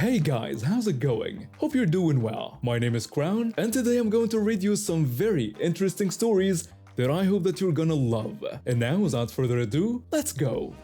Hey guys, how's it going? Hope you're doing well. My name is Crown, and today I'm going to read you some very interesting stories that I hope that you're gonna love. And now, without further ado, let's go!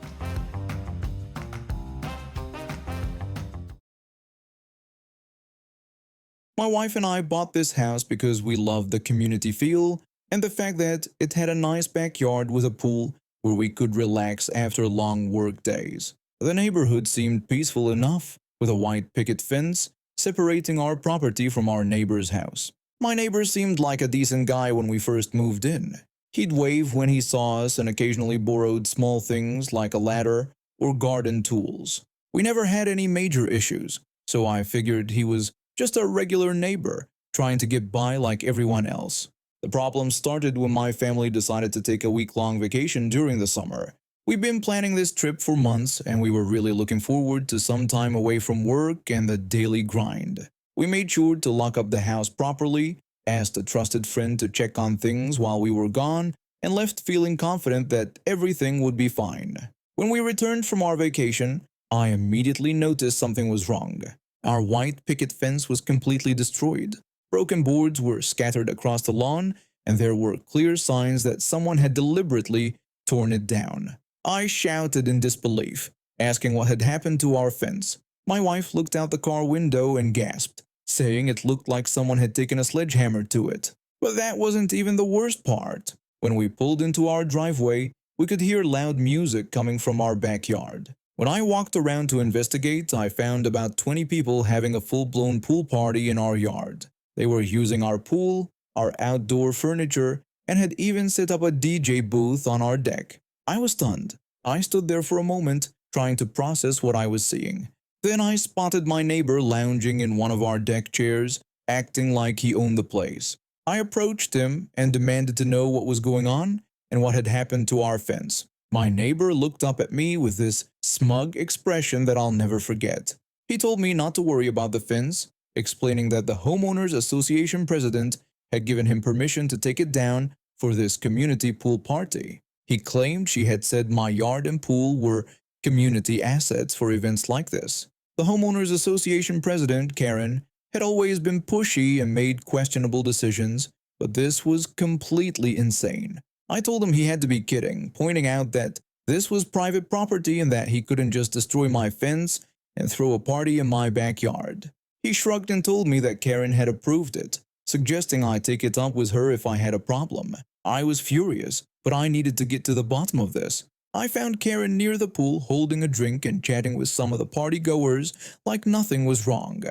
My wife and I bought this house because we loved the community feel and the fact that it had a nice backyard with a pool where we could relax after long work days. The neighborhood seemed peaceful enough, with a white picket fence separating our property from our neighbor's house. My neighbor seemed like a decent guy when we first moved in. He'd wave when he saw us and occasionally borrowed small things like a ladder or garden tools. We never had any major issues, so I figured he was just a regular neighbor, trying to get by like everyone else. The problem started when my family decided to take a week-long vacation during the summer. We've been planning this trip for months, and we were really looking forward to some time away from work and the daily grind. We made sure to lock up the house properly, asked a trusted friend to check on things while we were gone, and left feeling confident that everything would be fine. When we returned from our vacation, I immediately noticed something was wrong. Our white picket fence was completely destroyed. Broken boards were scattered across the lawn, and there were clear signs that someone had deliberately torn it down. I shouted in disbelief, asking what had happened to our fence. My wife looked out the car window and gasped, saying it looked like someone had taken a sledgehammer to it. But that wasn't even the worst part. When we pulled into our driveway, we could hear loud music coming from our backyard. When I walked around to investigate, I found about 20 people having a full-blown pool party in our yard. They were using our pool, our outdoor furniture, and had even set up a DJ booth on our deck. I was stunned. I stood there for a moment, trying to process what I was seeing. Then I spotted my neighbor lounging in one of our deck chairs, acting like he owned the place. I approached him and demanded to know what was going on and what had happened to our fence. My neighbor looked up at me with this smug expression that I'll never forget. He told me not to worry about the fence, explaining that the homeowners association president had given him permission to take it down for this community pool party. He claimed she had said my yard and pool were community assets for events like this. The homeowners association president, Karen, had always been pushy and made questionable decisions, but this was completely insane. I told him he had to be kidding, pointing out that this was private property and that he couldn't just destroy my fence and throw a party in my backyard. He shrugged and told me that Karen had approved it, suggesting I take it up with her if I had a problem. I was furious, but I needed to get to the bottom of this. I found Karen near the pool holding a drink and chatting with some of the party-goers like nothing was wrong.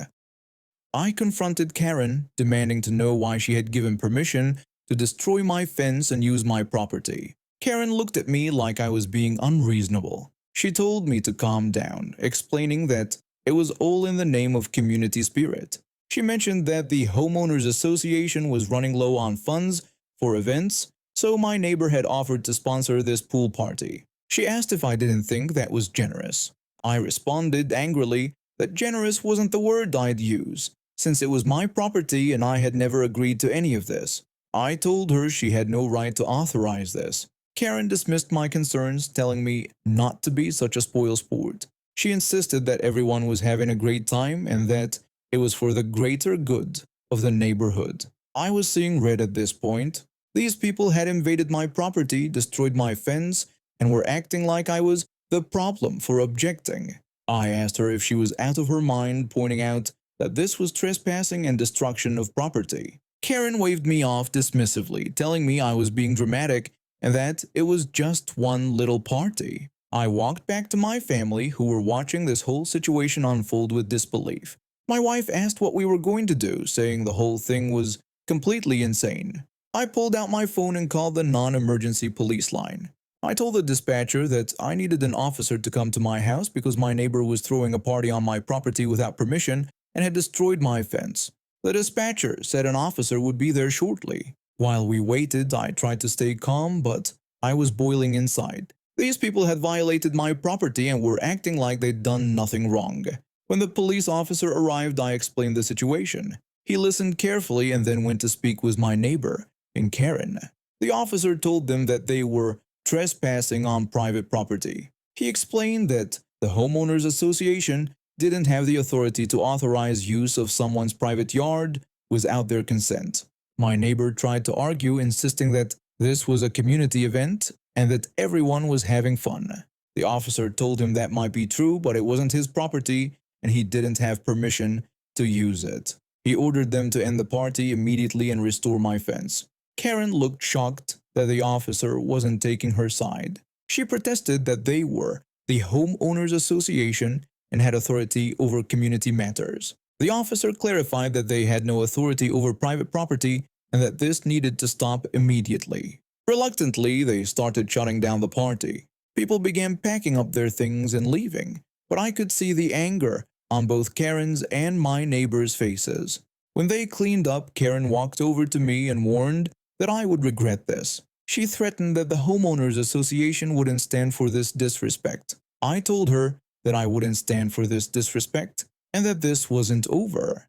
I confronted Karen, demanding to know why she had given permission to destroy my fence and use my property. Karen looked at me like I was being unreasonable. She told me to calm down, explaining that it was all in the name of community spirit. She mentioned that the homeowners association was running low on funds for events, so my neighbor had offered to sponsor this pool party. She asked if I didn't think that was generous. I responded angrily that generous wasn't the word I'd use, since it was my property and I had never agreed to any of this. I told her she had no right to authorize this. Karen dismissed my concerns, telling me not to be such a spoilsport. She insisted that everyone was having a great time and that it was for the greater good of the neighborhood. I was seeing red at this point. These people had invaded my property, destroyed my fence, and were acting like I was the problem for objecting. I asked her if she was out of her mind, pointing out that this was trespassing and destruction of property. Karen waved me off dismissively, telling me I was being dramatic and that it was just one little party. I walked back to my family, who were watching this whole situation unfold with disbelief. My wife asked what we were going to do, saying the whole thing was completely insane. I pulled out my phone and called the non-emergency police line. I told the dispatcher that I needed an officer to come to my house because my neighbor was throwing a party on my property without permission and had destroyed my fence. The dispatcher said an officer would be there shortly. While we waited, I tried to stay calm, but I was boiling inside. These people had violated my property and were acting like they'd done nothing wrong. When the police officer arrived, I explained the situation. He listened carefully and then went to speak with my neighbor, and Karen. The officer told them that they were trespassing on private property. He explained that the homeowners association didn't have the authority to authorize use of someone's private yard without their consent. My neighbor tried to argue, insisting that this was a community event and that everyone was having fun. The officer told him that might be true, but it wasn't his property and he didn't have permission to use it. He ordered them to end the party immediately and restore my fence. Karen looked shocked that the officer wasn't taking her side. She protested that they were the homeowners association and had authority over community matters. The officer clarified that they had no authority over private property and that this needed to stop immediately. Reluctantly, they started shutting down the party. People began packing up their things and leaving, but I could see the anger on both Karen's and my neighbors' faces. When they cleaned up, Karen walked over to me and warned that I would regret this. She threatened that the homeowners association wouldn't stand for this disrespect. I told her that I wouldn't stand for this disrespect and that this wasn't over.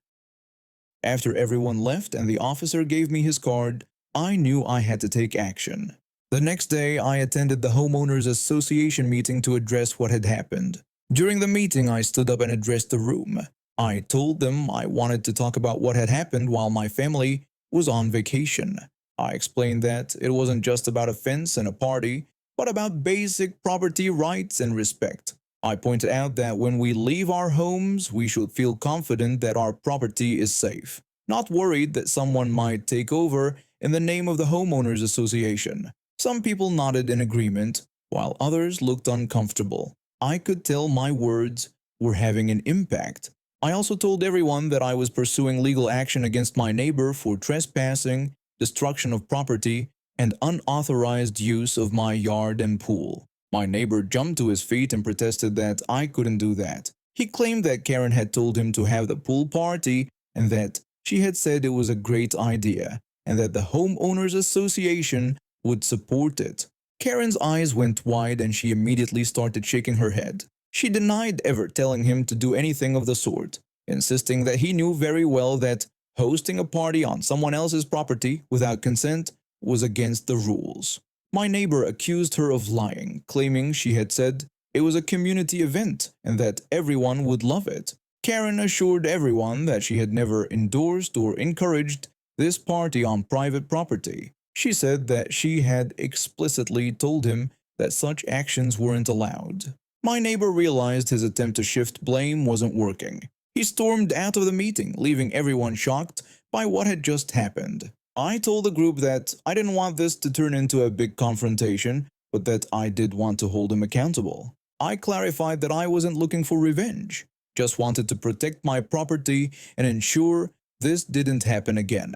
After everyone left and the officer gave me his card, I knew I had to take action. The next day, I attended the homeowners association meeting to address what had happened. During the meeting, I stood up and addressed the room. I told them I wanted to talk about what had happened while my family was on vacation. I explained that it wasn't just about a fence and a party, but about basic property rights and respect. I pointed out that when we leave our homes, we should feel confident that our property is safe, not worried that someone might take over in the name of the homeowners association. Some people nodded in agreement, while others looked uncomfortable. I could tell my words were having an impact. I also told everyone that I was pursuing legal action against my neighbor for trespassing, destruction of property, and unauthorized use of my yard and pool. My neighbor jumped to his feet and protested that I couldn't do that. He claimed that Karen had told him to have the pool party and that she had said it was a great idea and that the homeowners association would support it. Karen's eyes went wide and she immediately started shaking her head. She denied ever telling him to do anything of the sort, insisting that he knew very well that hosting a party on someone else's property without consent was against the rules. My neighbor accused her of lying, claiming she had said it was a community event and that everyone would love it. Karen assured everyone that she had never endorsed or encouraged this party on private property. She said that she had explicitly told him that such actions weren't allowed. My neighbor realized his attempt to shift blame wasn't working. He stormed out of the meeting, leaving everyone shocked by what had just happened. I told the group that I didn't want this to turn into a big confrontation, but that I did want to hold him accountable. I clarified that I wasn't looking for revenge, just wanted to protect my property and ensure this didn't happen again.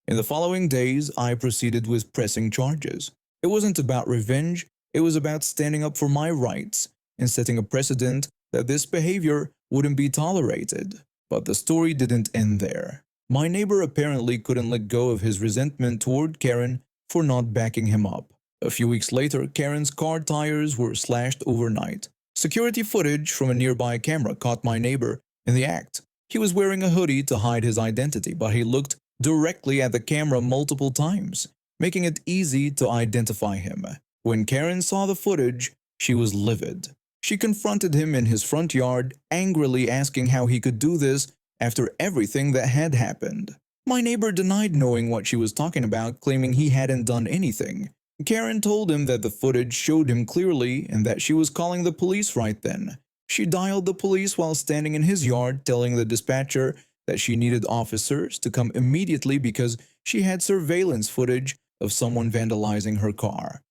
In the following days, I proceeded with pressing charges. It wasn't about revenge, it was about standing up for my rights and setting a precedent that this behavior wouldn't be tolerated. But the story didn't end there. My neighbor apparently couldn't let go of his resentment toward Karen for not backing him up. A few weeks later, Karen's car tires were slashed overnight. Security footage from a nearby camera caught my neighbor in the act. He was wearing a hoodie to hide his identity, but he looked directly at the camera multiple times, making it easy to identify him. When Karen saw the footage, she was livid. She confronted him in his front yard, angrily asking how he could do this after everything that had happened. My neighbor denied knowing what she was talking about, claiming he hadn't done anything. Karen told him that the footage showed him clearly and that she was calling the police right then. She dialed the police while standing in his yard, telling the dispatcher that she needed officers to come immediately because she had surveillance footage of someone vandalizing her car.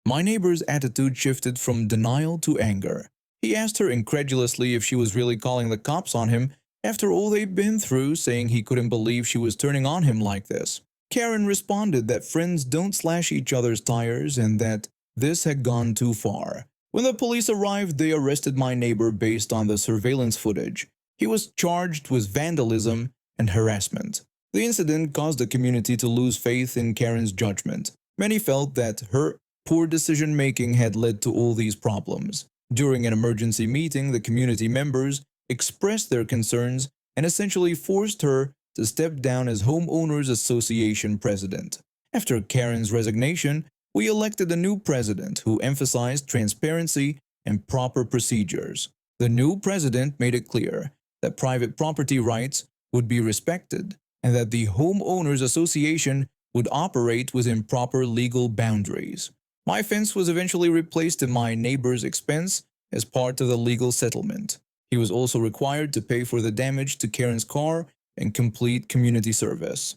My neighbor's attitude shifted from denial to anger. He asked her incredulously if she was really calling the cops on him after all they'd been through, saying he couldn't believe she was turning on him like this. Karen responded that friends don't slash each other's tires and that this had gone too far. When the police arrived, they arrested my neighbor based on the surveillance footage. He was charged with vandalism and harassment. The incident caused the community to lose faith in Karen's judgment. Many felt that her poor decision-making had led to all these problems. During an emergency meeting, the community members expressed their concerns and essentially forced her to step down as Homeowners Association president. After Karen's resignation, we elected a new president who emphasized transparency and proper procedures. The new president made it clear that private property rights would be respected and that the homeowners association would operate within proper legal boundaries. My fence was eventually replaced at my neighbor's expense as part of the legal settlement. He was also required to pay for the damage to Karen's car and complete community service.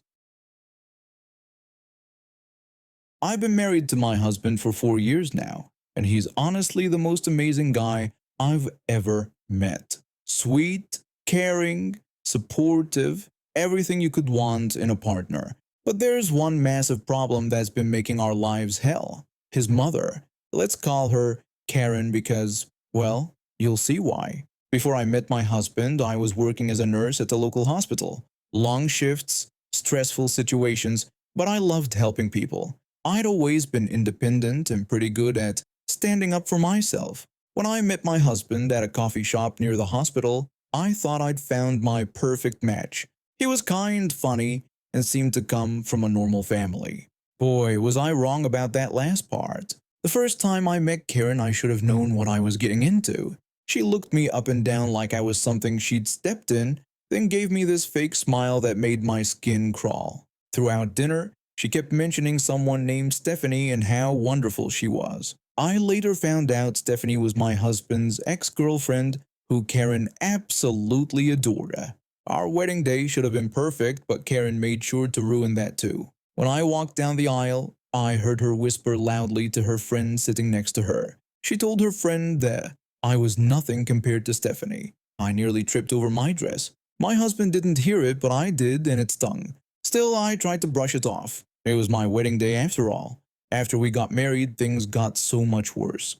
I've been married to my husband for 4 years now, and he's honestly the most amazing guy I've ever met. Sweet, caring, supportive, everything you could want in a partner. But there's one massive problem that's been making our lives hell. His mother. Let's call her Karen because, well, you'll see why. Before I met my husband, I was working as a nurse at a local hospital. Long shifts, stressful situations, but I loved helping people. I'd always been independent and pretty good at standing up for myself. When I met my husband at a coffee shop near the hospital, I thought I'd found my perfect match. He was kind, funny, and seemed to come from a normal family. Boy, was I wrong about that last part. The first time I met Karen, I should have known what I was getting into. She looked me up and down like I was something she'd stepped in, then gave me this fake smile that made my skin crawl. Throughout dinner, she kept mentioning someone named Stephanie and how wonderful she was. I later found out Stephanie was my husband's ex-girlfriend who Karen absolutely adored. Our wedding day should have been perfect, but Karen made sure to ruin that too. When I walked down the aisle, I heard her whisper loudly to her friend sitting next to her. She told her friend that I was nothing compared to Stephanie. I nearly tripped over my dress. My husband didn't hear it, but I did, and it stung. Still, I tried to brush it off. It was my wedding day after all. After we got married, things got so much worse.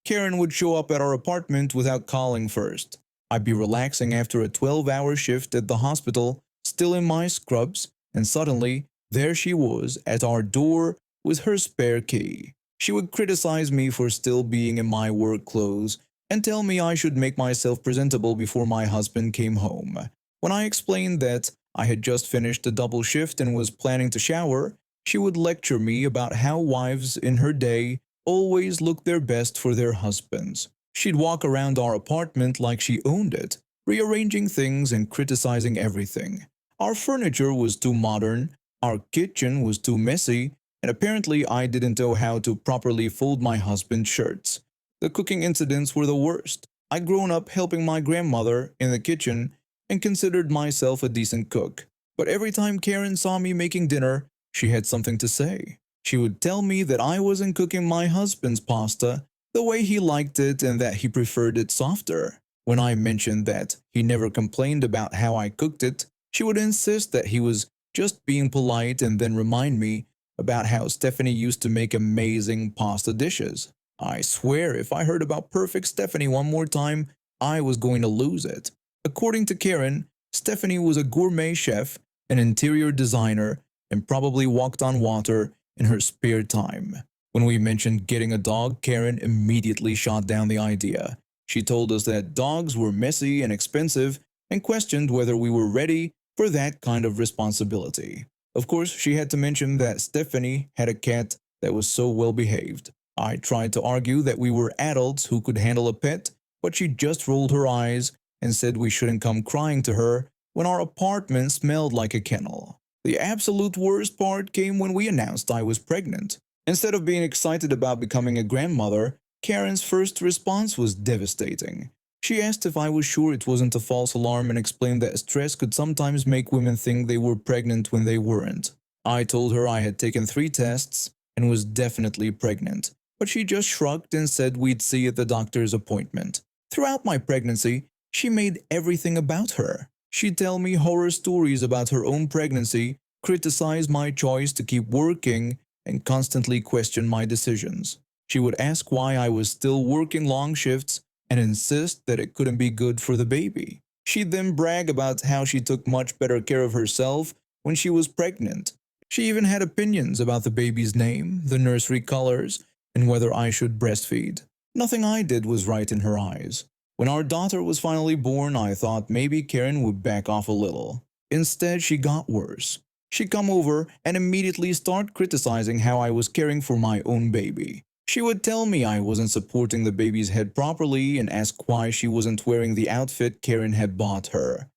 Karen would show up at our apartment without calling first. I'd be relaxing after a 12-hour shift at the hospital, still in my scrubs, and suddenly, there she was at our door with her spare key. She would criticize me for still being in my work clothes and tell me I should make myself presentable before my husband came home. When I explained that I had just finished a double shift and was planning to shower, she would lecture me about how wives in her day always looked their best for their husbands. She'd walk around our apartment like she owned it, rearranging things and criticizing everything. Our furniture was too modern, our kitchen was too messy, and apparently I didn't know how to properly fold my husband's shirts. The cooking incidents were the worst. I'd grown up helping my grandmother in the kitchen and considered myself a decent cook. But every time Karen saw me making dinner, she had something to say. She would tell me that I wasn't cooking my husband's pasta the way he liked it and that he preferred it softer. When I mentioned that he never complained about how I cooked it, she would insist that he was just being polite and then remind me about how Stephanie used to make amazing pasta dishes. I swear if I heard about perfect Stephanie one more time, I was going to lose it. According to Karen, Stephanie was a gourmet chef, an interior designer, and probably walked on water in her spare time. When we mentioned getting a dog, Karen immediately shot down the idea. She told us that dogs were messy and expensive and questioned whether we were ready for that kind of responsibility. Of course, she had to mention that Stephanie had a cat that was so well behaved. I tried to argue that we were adults who could handle a pet, but she just rolled her eyes and said we shouldn't come crying to her when our apartment smelled like a kennel. The absolute worst part came when we announced I was pregnant. Instead of being excited about becoming a grandmother, Karen's first response was devastating. She asked if I was sure it wasn't a false alarm and explained that stress could sometimes make women think they were pregnant when they weren't. I told her I had taken 3 tests and was definitely pregnant, but she just shrugged and said we'd see at the doctor's appointment. Throughout my pregnancy, she made everything about her. She'd tell me horror stories about her own pregnancy, criticize my choice to keep working, and constantly question my decisions. She would ask why I was still working long shifts and insist that it couldn't be good for the baby. She'd then brag about how she took much better care of herself when she was pregnant. She even had opinions about the baby's name, the nursery colors, and whether I should breastfeed. Nothing I did was right in her eyes. When our daughter was finally born, I thought maybe Karen would back off a little. Instead, she got worse. She'd come over and immediately start criticizing how I was caring for my own baby. She would tell me I wasn't supporting the baby's head properly and ask why she wasn't wearing the outfit Karen had bought her.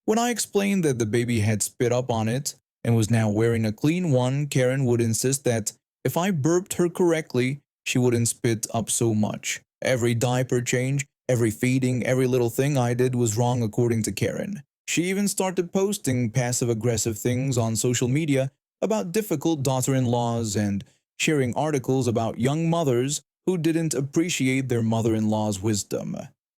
When I explained that the baby had spit up on it and was now wearing a clean one, Karen would insist that if I burped her correctly, she wouldn't spit up so much. Every diaper change, every feeding, every little thing I did was wrong according to Karen. She even started posting passive-aggressive things on social media about difficult daughter-in-laws and sharing articles about young mothers who didn't appreciate their mother-in-law's wisdom.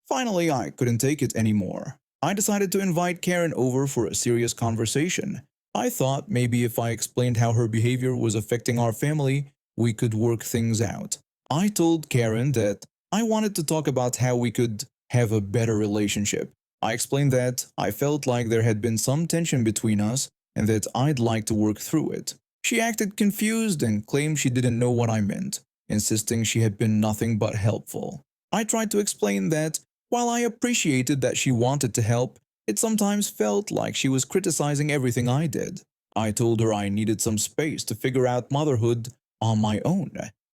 Finally, I couldn't take it anymore. I decided to invite Karen over for a serious conversation. I thought maybe if I explained how her behavior was affecting our family, we could work things out. I told Karen that I wanted to talk about how we could have a better relationship. I explained that I felt like there had been some tension between us and that I'd like to work through it. She acted confused and claimed she didn't know what I meant, insisting she had been nothing but helpful. I tried to explain that while I appreciated that she wanted to help, it sometimes felt like she was criticizing everything I did. I told her I needed some space to figure out motherhood on my own.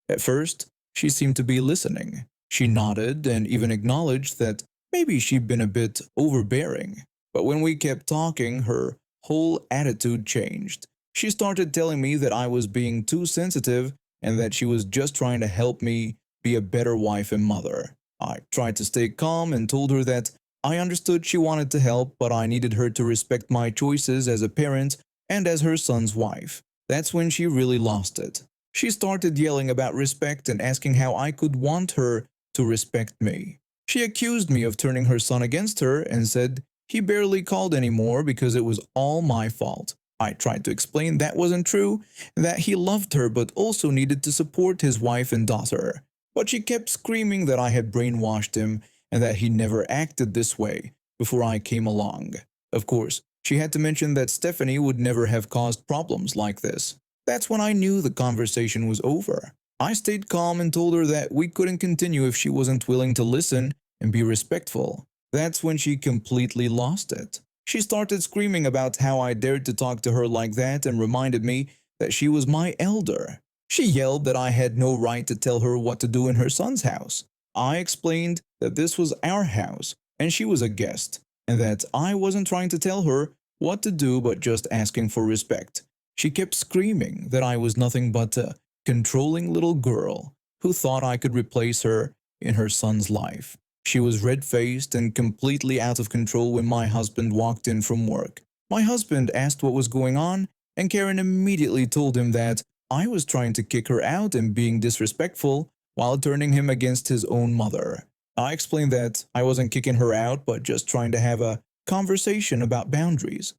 At first, she seemed to be listening. She nodded and even acknowledged that maybe she'd been a bit overbearing. But when we kept talking, her whole attitude changed. She started telling me that I was being too sensitive and that she was just trying to help me be a better wife and mother. I tried to stay calm and told her that I understood she wanted to help, but I needed her to respect my choices as a parent and as her son's wife. That's when she really lost it. She started yelling about respect and asking how I could want her to respect me. She accused me of turning her son against her and said he barely called anymore because it was all my fault. I tried to explain that wasn't true, that he loved her but also needed to support his wife and daughter. But she kept screaming that I had brainwashed him and that he never acted this way before I came along. Of course, she had to mention that Stephanie would never have caused problems like this. That's when I knew the conversation was over. I stayed calm and told her that we couldn't continue if she wasn't willing to listen and be respectful. That's when she completely lost it. She started screaming about how I dared to talk to her like that and reminded me that she was my elder. She yelled that I had no right to tell her what to do in her son's house. I explained that this was our house and she was a guest, and that I wasn't trying to tell her what to do but just asking for respect. She kept screaming that I was nothing but a controlling little girl who thought I could replace her in her son's life. She was red-faced and completely out of control when my husband walked in from work. My husband asked what was going on, and Karen immediately told him that I was trying to kick her out and being disrespectful while turning him against his own mother. I explained that I wasn't kicking her out but just trying to have a conversation about boundaries.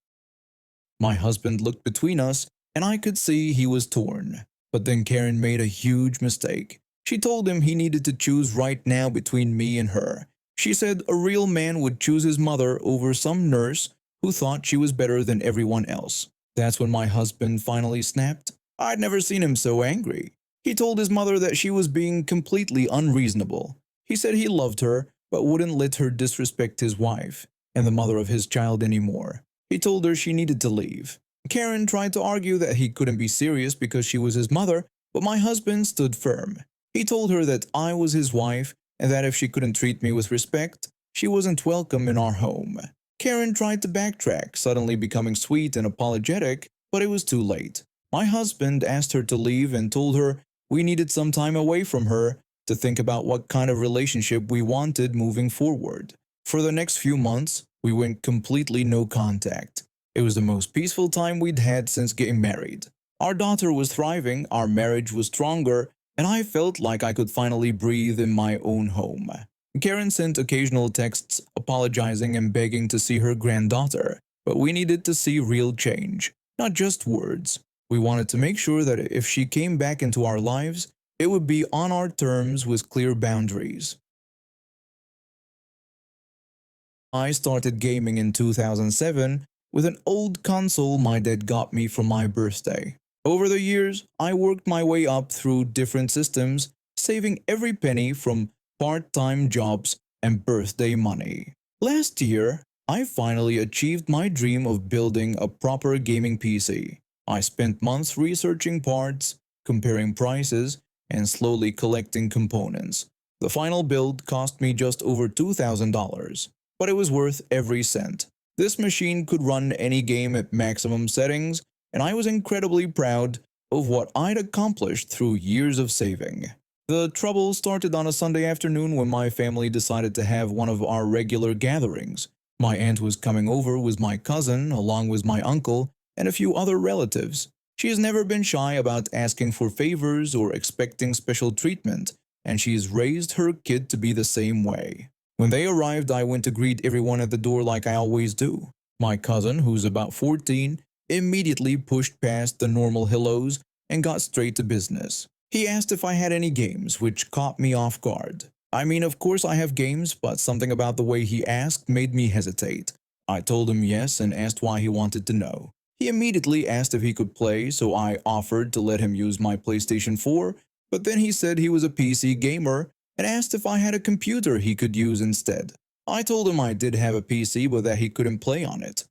My husband looked between us and I could see he was torn. But then Karen made a huge mistake. She told him he needed to choose right now between me and her. She said a real man would choose his mother over some nurse who thought she was better than everyone else. That's when my husband finally snapped. I'd never seen him so angry. He told his mother that she was being completely unreasonable. He said he loved her, but wouldn't let her disrespect his wife and the mother of his child anymore. He told her she needed to leave. Karen tried to argue that he couldn't be serious because she was his mother, but my husband stood firm. He told her that I was his wife and that if she couldn't treat me with respect, she wasn't welcome in our home. Karen tried to backtrack, suddenly becoming sweet and apologetic, but it was too late. My husband asked her to leave and told her we needed some time away from her to think about what kind of relationship we wanted moving forward. For the next few months, we went completely no contact. It was the most peaceful time we'd had since getting married. Our daughter was thriving, our marriage was stronger, and I felt like I could finally breathe in my own home. Karen sent occasional texts apologizing and begging to see her granddaughter, but we needed to see real change, not just words. We wanted to make sure that if she came back into our lives, it would be on our terms with clear boundaries. I started gaming in 2007 with an old console my dad got me for my birthday. Over the years, I worked my way up through different systems, saving every penny from part-time jobs and birthday money. Last year, I finally achieved my dream of building a proper gaming PC. I spent months researching parts, comparing prices, and slowly collecting components. The final build cost me just over $2,000, but it was worth every cent. This machine could run any game at maximum settings, and I was incredibly proud of what I'd accomplished through years of saving. The trouble started on a Sunday afternoon when my family decided to have one of our regular gatherings. My aunt was coming over with my cousin, along with my uncle, and a few other relatives. She has never been shy about asking for favors or expecting special treatment, and she's raised her kid to be the same way. When they arrived, I went to greet everyone at the door like I always do. My cousin, who's about 14, immediately pushed past the normal hellos and got straight to business. He asked if I had any games, which caught me off guard. I mean, of course I have games, but something about the way he asked made me hesitate. I told him yes and asked why he wanted to know. He immediately asked if he could play, so I offered to let him use my PlayStation 4, but then he said he was a PC gamer and asked if I had a computer he could use instead. I told him I did have a PC, but that he couldn't play on it.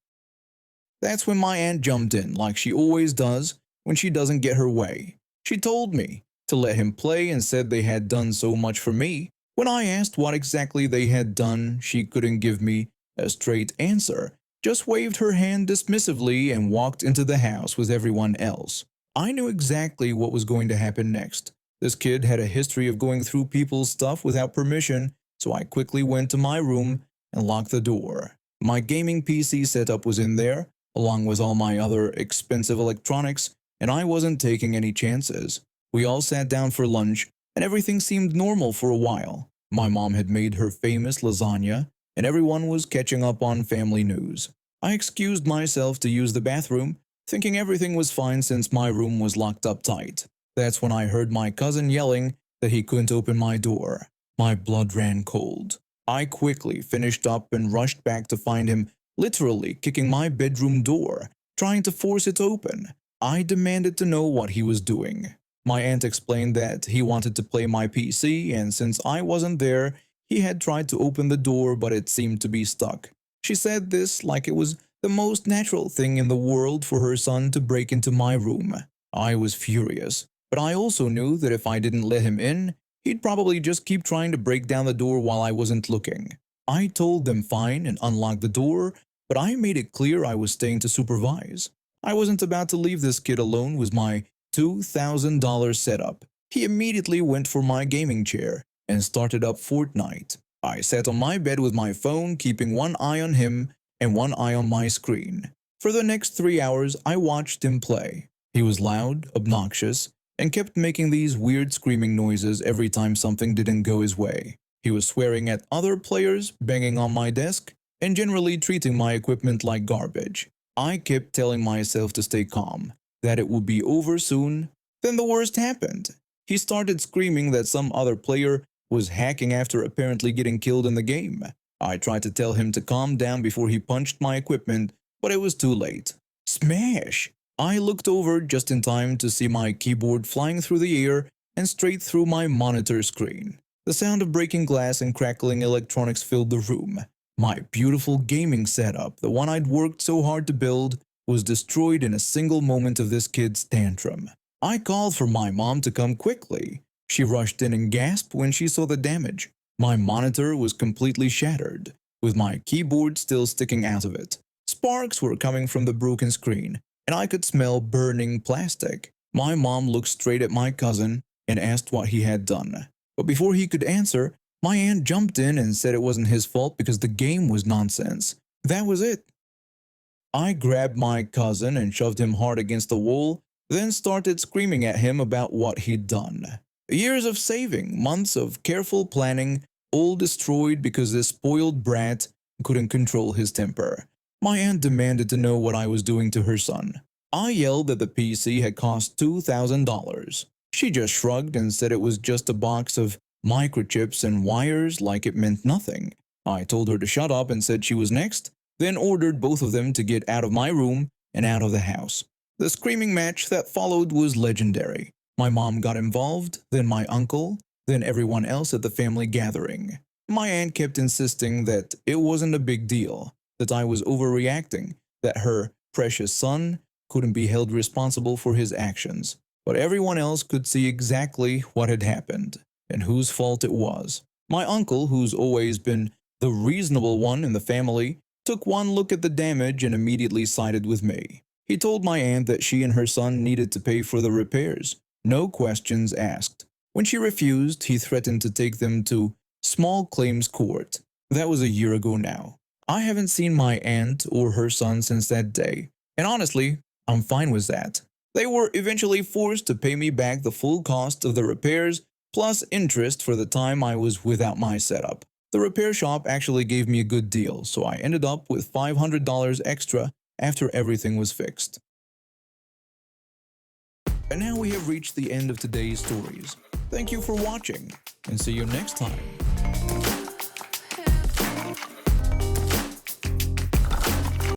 That's when my aunt jumped in, like she always does when she doesn't get her way. She told me to let him play and said they had done so much for me. When I asked what exactly they had done, she couldn't give me a straight answer, just waved her hand dismissively and walked into the house with everyone else. I knew exactly what was going to happen next. This kid had a history of going through people's stuff without permission, so I quickly went to my room and locked the door. My gaming PC setup was in there, along with all my other expensive electronics, and I wasn't taking any chances. We all sat down for lunch, and everything seemed normal for a while. My mom had made her famous lasagna, and everyone was catching up on family news. I excused myself to use the bathroom, thinking everything was fine since my room was locked up tight. That's when I heard my cousin yelling that he couldn't open my door. My blood ran cold. I quickly finished up and rushed back to find him literally kicking my bedroom door, trying to force it open. I demanded to know what he was doing. My aunt explained that he wanted to play my PC, and since I wasn't there, he had tried to open the door, but it seemed to be stuck. She said this like it was the most natural thing in the world for her son to break into my room. I was furious, but I also knew that if I didn't let him in, he'd probably just keep trying to break down the door while I wasn't looking. I told them fine and unlocked the door, but I made it clear I was staying to supervise. I wasn't about to leave this kid alone with my $2,000 setup. He immediately went for my gaming chair and started up Fortnite. I sat on my bed with my phone, keeping one eye on him and one eye on my screen. For the next 3 hours, I watched him play. He was loud, obnoxious, and kept making these weird screaming noises every time something didn't go his way. He was swearing at other players, banging on my desk, and generally treating my equipment like garbage. I kept telling myself to stay calm, that it would be over soon. Then the worst happened. He started screaming that some other player was hacking after apparently getting killed in the game. I tried to tell him to calm down before he punched my equipment, but it was too late. Smash! I looked over just in time to see my keyboard flying through the air and straight through my monitor screen. The sound of breaking glass and crackling electronics filled the room. My beautiful gaming setup, the one I'd worked so hard to build, was destroyed in a single moment of this kid's tantrum. I called for my mom to come quickly. She rushed in and gasped when she saw the damage. My monitor was completely shattered, with my keyboard still sticking out of it. Sparks were coming from the broken screen, and I could smell burning plastic. My mom looked straight at my cousin and asked what he had done. But before he could answer, my aunt jumped in and said it wasn't his fault because the game was nonsense. That was it. I grabbed my cousin and shoved him hard against the wall, then started screaming at him about what he'd done. Years of saving, months of careful planning, all destroyed because this spoiled brat couldn't control his temper. My aunt demanded to know what I was doing to her son. I yelled that the PC had cost $2,000. She just shrugged and said it was just a box of microchips and wires like it meant nothing. I told her to shut up and said she was next, then ordered both of them to get out of my room and out of the house. The screaming match that followed was legendary. My mom got involved, then my uncle, then everyone else at the family gathering. My aunt kept insisting that it wasn't a big deal, that I was overreacting, that her precious son couldn't be held responsible for his actions. but everyone else could see exactly what had happened and whose fault it was. My uncle, who's always been the reasonable one in the family, took one look at the damage and immediately sided with me. He told my aunt that she and her son needed to pay for the repairs, no questions asked. When she refused, he threatened to take them to small claims court. That was a year ago now. I haven't seen my aunt or her son since that day, and honestly, I'm fine with that. They were eventually forced to pay me back the full cost of the repairs plus interest for the time I was without my setup. The repair shop actually gave me a good deal, so I ended up with $500 extra after everything was fixed. And now we have reached the end of today's stories. Thank you for watching, and see you next time.